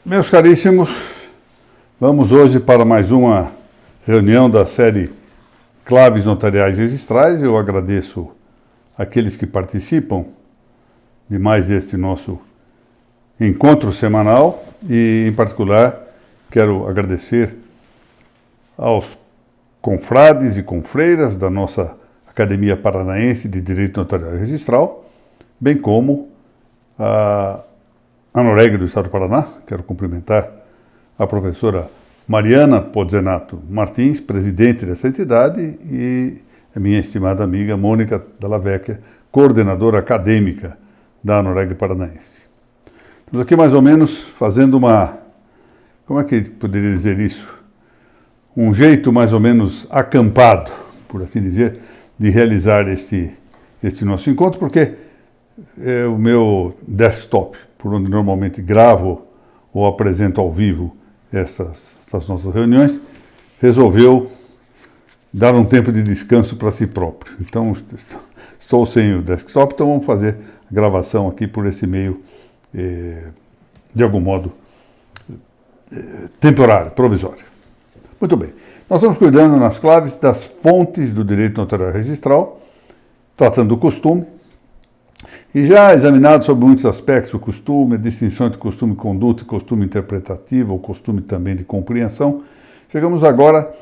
Meus caríssimos, vamos hoje para mais uma reunião da série Claves Notariais Registrais. Eu agradeço aqueles que participam de mais este nosso encontro semanal e, em particular, quero agradecer aos confrades e confreiras da nossa Academia Paranaense de Direito Notarial e Registral, bem como a Anoreg do Estado do Paraná. Quero cumprimentar a professora Mariana Pozzenato Martins, presidente dessa entidade, e a minha estimada amiga Mônica Dalla Vecchia, coordenadora acadêmica da Anoreg Paranaense. Estamos aqui mais ou menos fazendo como é que poderia dizer isso? Um jeito mais ou menos acampado, por assim dizer, de realizar este nosso encontro, porque é o meu desktop, por onde normalmente gravo ou apresento ao vivo essas nossas reuniões, resolveu dar um tempo de descanso para si próprio. Então, estou sem o desktop, então vamos fazer a gravação aqui por esse meio, de algum modo, temporário, provisório. Muito bem. Nós estamos cuidando nas claves das fontes do direito notarial registral, tratando do costume, e já examinado sobre muitos aspectos o costume, a distinção entre costume de conduta e costume interpretativo, ou costume também de compreensão, chegamos agora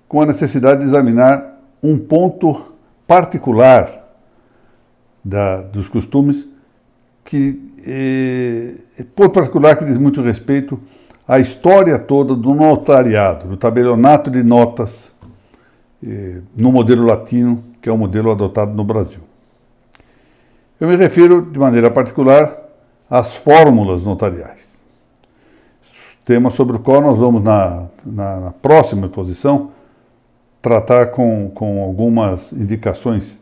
com a necessidade de examinar um ponto particular dos costumes, ponto particular que diz muito respeito à história toda do notariado, do tabelionato de notas, no modelo latino, que é o modelo adotado no Brasil. Eu me refiro, de maneira particular, às fórmulas notariais. Tema sobre o qual nós vamos, na próxima exposição, tratar com algumas indicações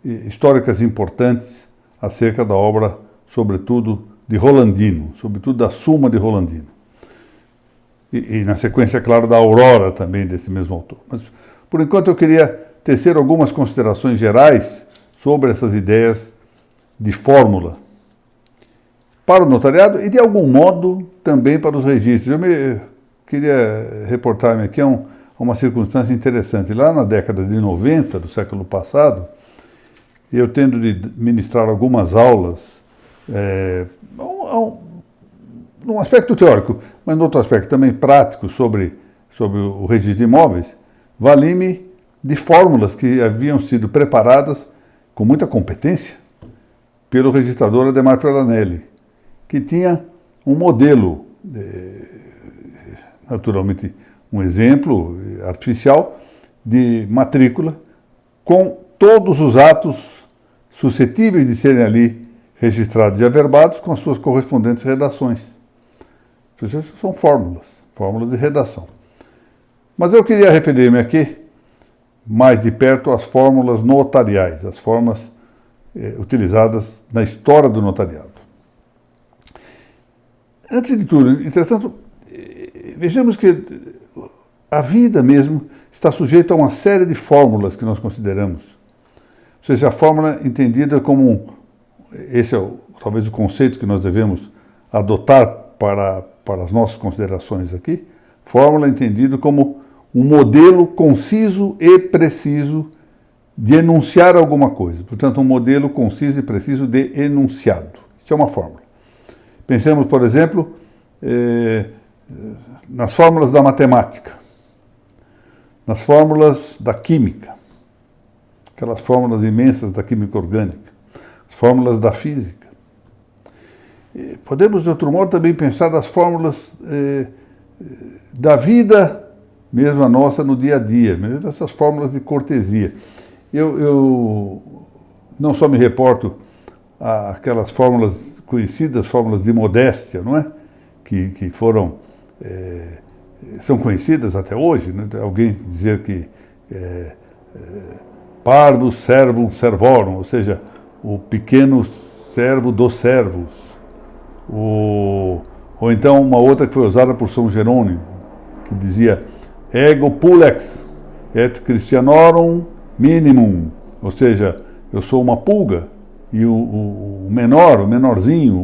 históricas importantes acerca da obra, sobretudo, de Rolandino, sobretudo da Suma de Rolandino. E na sequência, claro, da Aurora também, desse mesmo autor. Mas, por enquanto, eu queria tecer algumas considerações gerais sobre essas ideias de fórmula para o notariado e, de algum modo, também para os registros. Eu queria reportar-me aqui a uma circunstância interessante. Lá na década de 90 do século passado, eu tendo de ministrar algumas aulas, num aspecto teórico, mas no outro aspecto também prático sobre o registro de imóveis, vali-me de fórmulas que haviam sido preparadas com muita competência pelo registrador Ademar Ferranelli, que tinha um modelo, naturalmente um exemplo artificial, de matrícula, com todos os atos suscetíveis de serem ali registrados e averbados, com as suas correspondentes redações. São fórmulas de redação. Mas eu queria referir-me aqui, mais de perto, às fórmulas notariais, as formas utilizadas na história do notariado. Antes de tudo, entretanto, vejamos que a vida mesmo está sujeita a uma série de fórmulas que nós consideramos. Ou seja, a fórmula entendida como, esse é talvez o conceito que nós devemos adotar para as nossas considerações aqui, fórmula entendida como um modelo conciso e preciso de enunciar alguma coisa. Portanto, um modelo conciso e preciso de enunciado. Isso é uma fórmula. Pensemos, por exemplo, nas fórmulas da matemática, nas fórmulas da química, aquelas fórmulas imensas da química orgânica, as fórmulas da física. Podemos, de outro modo, também pensar nas fórmulas da vida, mesmo a nossa, no dia a dia, mesmo essas fórmulas de cortesia. Eu não só me reporto àquelas fórmulas conhecidas, fórmulas de modéstia, não é? Que são conhecidas até hoje, né? Alguém dizer que parvus servum servorum, ou seja, o pequeno servo dos servos. Ou então uma outra que foi usada por São Jerônimo, que dizia ego pulex et Christianorum minimum, ou seja, eu sou uma pulga e o menorzinho,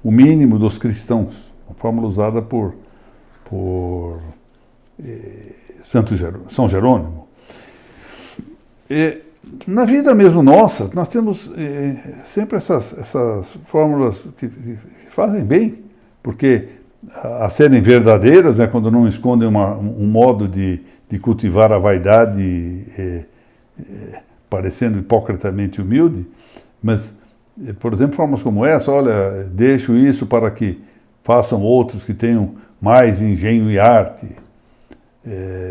o mínimo dos cristãos. fórmula usada por São Jerônimo. Na vida mesmo nossa, nós temos sempre essas fórmulas que fazem bem, porque a serem verdadeiras, né, quando não escondem um modo de cultivar a vaidade, parecendo hipocritamente humilde, mas, por exemplo, formas como essa: olha, deixo isso para que façam outros que tenham mais engenho e arte.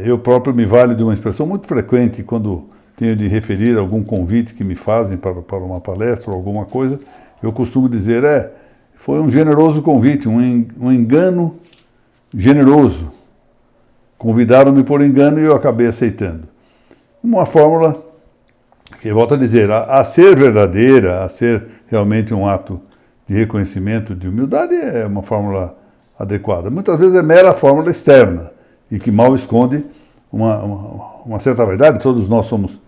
Eu próprio me valho de uma expressão muito frequente quando tenho de referir algum convite que me fazem para uma palestra ou alguma coisa. Eu costumo dizer, foi um generoso convite, um engano generoso. Convidaram-me por engano e eu acabei aceitando. Uma fórmula que, volto a dizer, a ser verdadeira, a ser realmente um ato de reconhecimento, de humildade, é uma fórmula adequada. Muitas vezes é mera fórmula externa e que mal esconde uma certa vaidade. Todos nós somos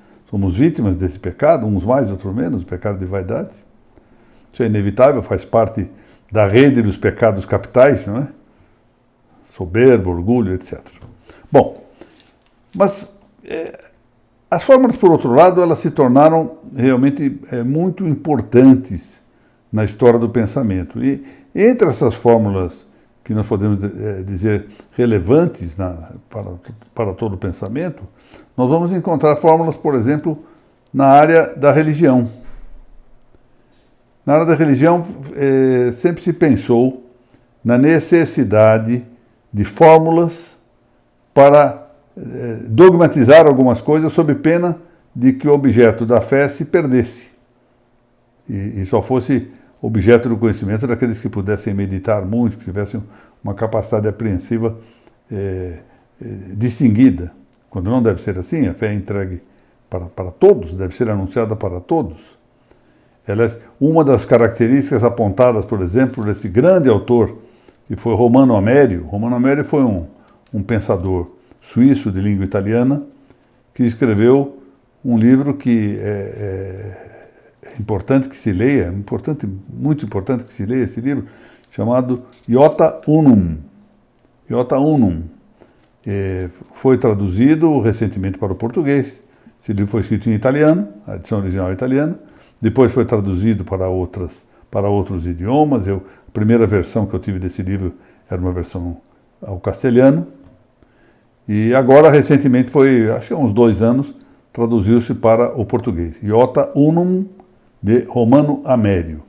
vítimas desse pecado, uns mais, outros menos, o pecado de vaidade. Isso é inevitável, faz parte da rede dos pecados capitais, não é? Soberba, orgulho, etc. Bom, mas as fórmulas, por outro lado, elas se tornaram realmente muito importantes na história do pensamento. E entre essas fórmulas que nós podemos dizer relevantes para todo o pensamento, nós vamos encontrar fórmulas, por exemplo, na área da religião. Na área da religião, sempre se pensou na necessidade de fórmulas para dogmatizar algumas coisas sob pena de que o objeto da fé se perdesse e só fosse objeto do conhecimento daqueles que pudessem meditar muito, que tivessem uma capacidade apreensiva distinguida. Quando não deve ser assim, a fé é entregue para todos, deve ser anunciada para todos. Uma das características apontadas, por exemplo, desse grande autor, que foi Romano Amério. Romano Amério foi um pensador suíço de língua italiana, que escreveu um livro que é importante que se leia, muito importante que se leia esse livro, chamado Iota Unum. Iota Unum. Foi traduzido recentemente para o português. Esse livro foi escrito em italiano, a edição original é italiana. Depois foi traduzido para outros idiomas. A primeira versão que eu tive desse livro era uma versão ao castelhano. E agora, recentemente, acho que há uns 2 anos, traduziu-se para o português. Iota Unum, de Romano Amério.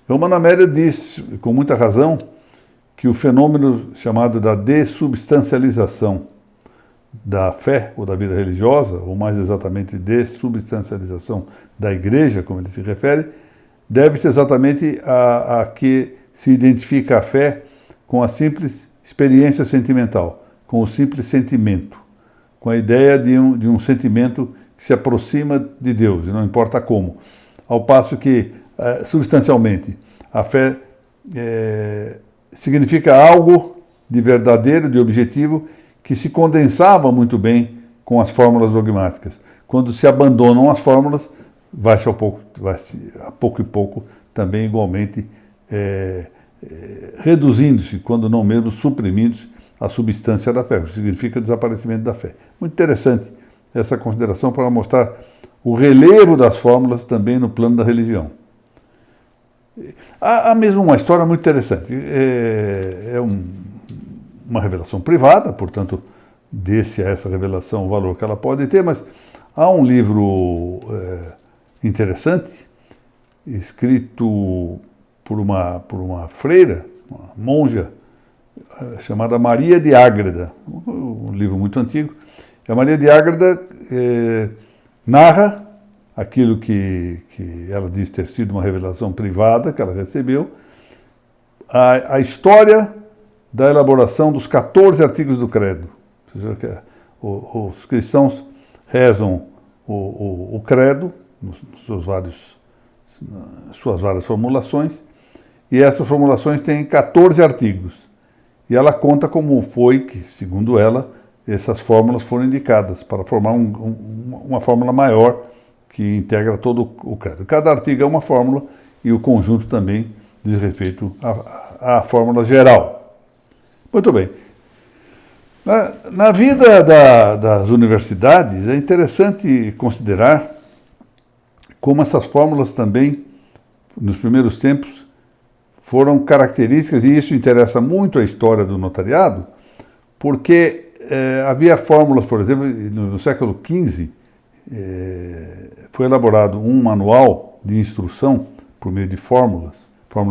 Romano Amério diz, com muita razão, que o fenômeno chamado da dessubstancialização da fé ou da vida religiosa, ou mais exatamente dessubstancialização da igreja, como ele se refere, deve-se exatamente a que se identifica a fé com a simples experiência sentimental, com o simples sentimento, com a ideia de um sentimento que se aproxima de Deus, e não importa como. Ao passo que, substancialmente, a fé significa algo de verdadeiro, de objetivo, que se condensava muito bem com as fórmulas dogmáticas. Quando se abandonam as fórmulas, vai-se a pouco e pouco também igualmente reduzindo-se, quando não mesmo suprimindo-se, a substância da fé, o que significa desaparecimento da fé. Muito interessante essa consideração para mostrar o relevo das fórmulas também no plano da religião. Há mesmo uma história muito interessante. Uma revelação privada, portanto, desse a essa revelação o valor que ela pode ter, mas há um livro interessante, escrito por uma freira, uma monja, chamada Maria de Ágreda, um livro muito antigo. A Maria de Ágreda narra aquilo que ela diz ter sido uma revelação privada que ela recebeu, a história da elaboração dos 14 artigos do credo. Ou seja, os cristãos rezam o credo, nas suas várias formulações, e essas formulações têm 14 artigos. E ela conta como foi que, segundo ela, essas fórmulas foram indicadas para formar uma fórmula maior que integra todo o credo. Cada artigo é uma fórmula e o conjunto também diz respeito à fórmula geral. Muito bem. Na vida das universidades, é interessante considerar como essas fórmulas também, nos primeiros tempos, foram características, e isso interessa muito a história do notariado, porque havia fórmulas, por exemplo, no século XV, foi elaborado um manual de instrução, por meio de fórmulas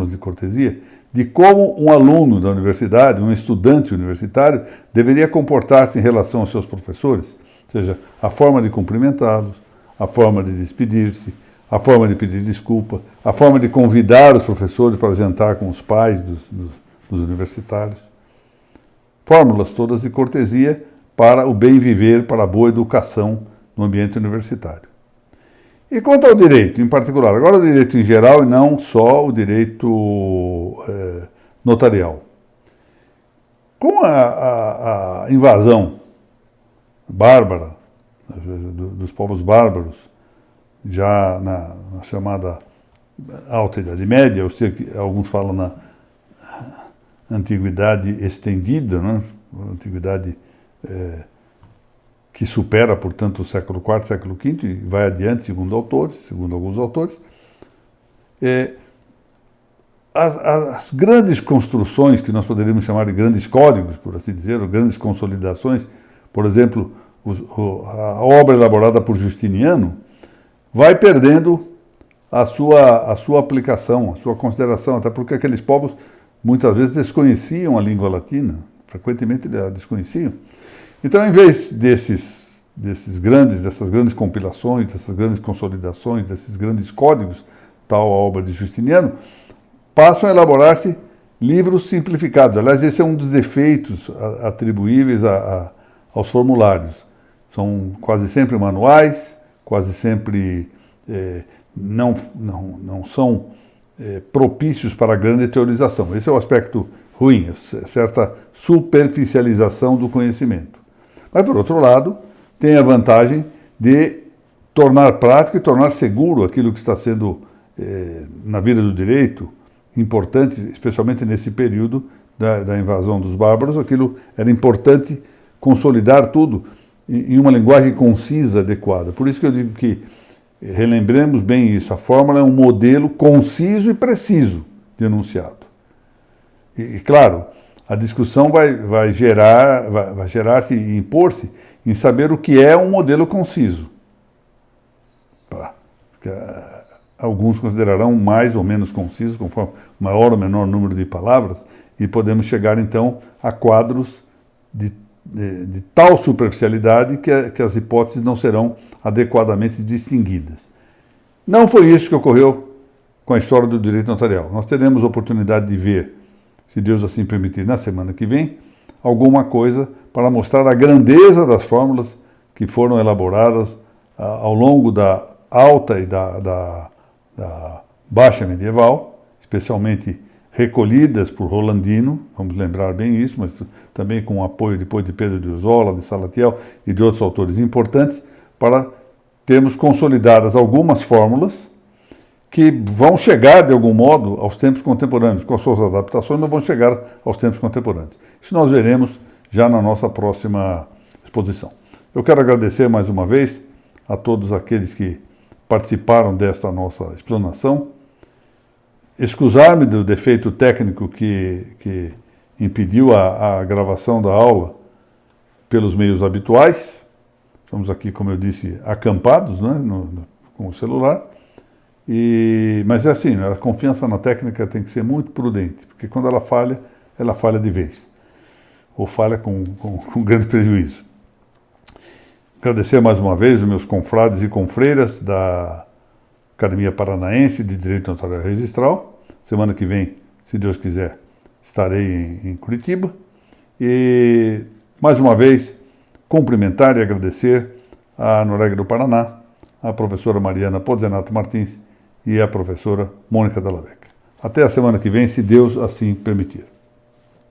de cortesia, de como um aluno da universidade, um estudante universitário, deveria comportar-se em relação aos seus professores, ou seja, a forma de cumprimentá-los, a forma de despedir-se, a forma de pedir desculpa, a forma de convidar os professores para jantar com os pais dos universitários. Fórmulas todas de cortesia para o bem viver, para a boa educação no ambiente universitário. E quanto ao direito, em particular, agora o direito em geral e não só o direito notarial. Com a invasão bárbara dos povos bárbaros, já na chamada Alta Idade Média, eu sei que alguns falam na Antiguidade Estendida, né? Antiguidade que supera, portanto, o século IV, século V, e vai adiante, segundo alguns autores. As grandes construções, que nós poderíamos chamar de grandes códigos, por assim dizer, ou grandes consolidações, por exemplo, a obra elaborada por Justiniano, vai perdendo a sua aplicação, a sua consideração, até porque aqueles povos muitas vezes desconheciam a língua latina, frequentemente a desconheciam. Então, em vez dessas grandes compilações, dessas grandes consolidações, desses grandes códigos, tal a obra de Justiniano, passam a elaborar-se livros simplificados. Aliás, esse é um dos defeitos atribuíveis aos formulários. São quase sempre manuais, quase sempre não são propícios para a grande teorização. Esse é o aspecto ruim, certa superficialização do conhecimento. Mas, por outro lado, tem a vantagem de tornar prático e tornar seguro aquilo que está sendo, na vida do direito, importante, especialmente nesse período da invasão dos bárbaros. Aquilo era importante consolidar tudo em uma linguagem concisa, adequada. Por isso que eu digo que, relembremos bem isso, a fórmula é um modelo conciso e preciso de enunciado. E claro, a discussão vai gerar-se e impor-se em saber o que é um modelo conciso. Alguns considerarão mais ou menos conciso, conforme maior ou menor número de palavras, e podemos chegar então a quadros de tal superficialidade que as hipóteses não serão adequadamente distinguidas. Não foi isso que ocorreu com a história do direito notarial. Nós teremos oportunidade de ver, se Deus assim permitir, na semana que vem, alguma coisa para mostrar a grandeza das fórmulas que foram elaboradas ao longo da alta e da baixa medieval, especialmente recolhidas por Rolandino, vamos lembrar bem isso, mas também com o apoio depois de Pedro de Usola, de Salatiel e de outros autores importantes, para termos consolidadas algumas fórmulas que vão chegar, de algum modo, aos tempos contemporâneos, com as suas adaptações, mas vão chegar aos tempos contemporâneos. Isso nós veremos já na nossa próxima exposição. Eu quero agradecer mais uma vez a todos aqueles que participaram desta nossa explanação, excusar-me do defeito técnico que impediu a gravação da aula pelos meios habituais. Estamos aqui, como eu disse, acampados, né, com o celular. Mas é assim, a confiança na técnica tem que ser muito prudente, porque quando ela falha de vez, ou falha com grande prejuízo. Agradecer mais uma vez os meus confrades e confreiras da Academia Paranaense de Direito Notarial e Registral. Semana que vem, se Deus quiser, estarei em Curitiba. E, mais uma vez, cumprimentar e agradecer a Norégia do Paraná, a professora Mariana Pozzenato Martins e a professora Mônica Della Vecca. Até a semana que vem, se Deus assim permitir.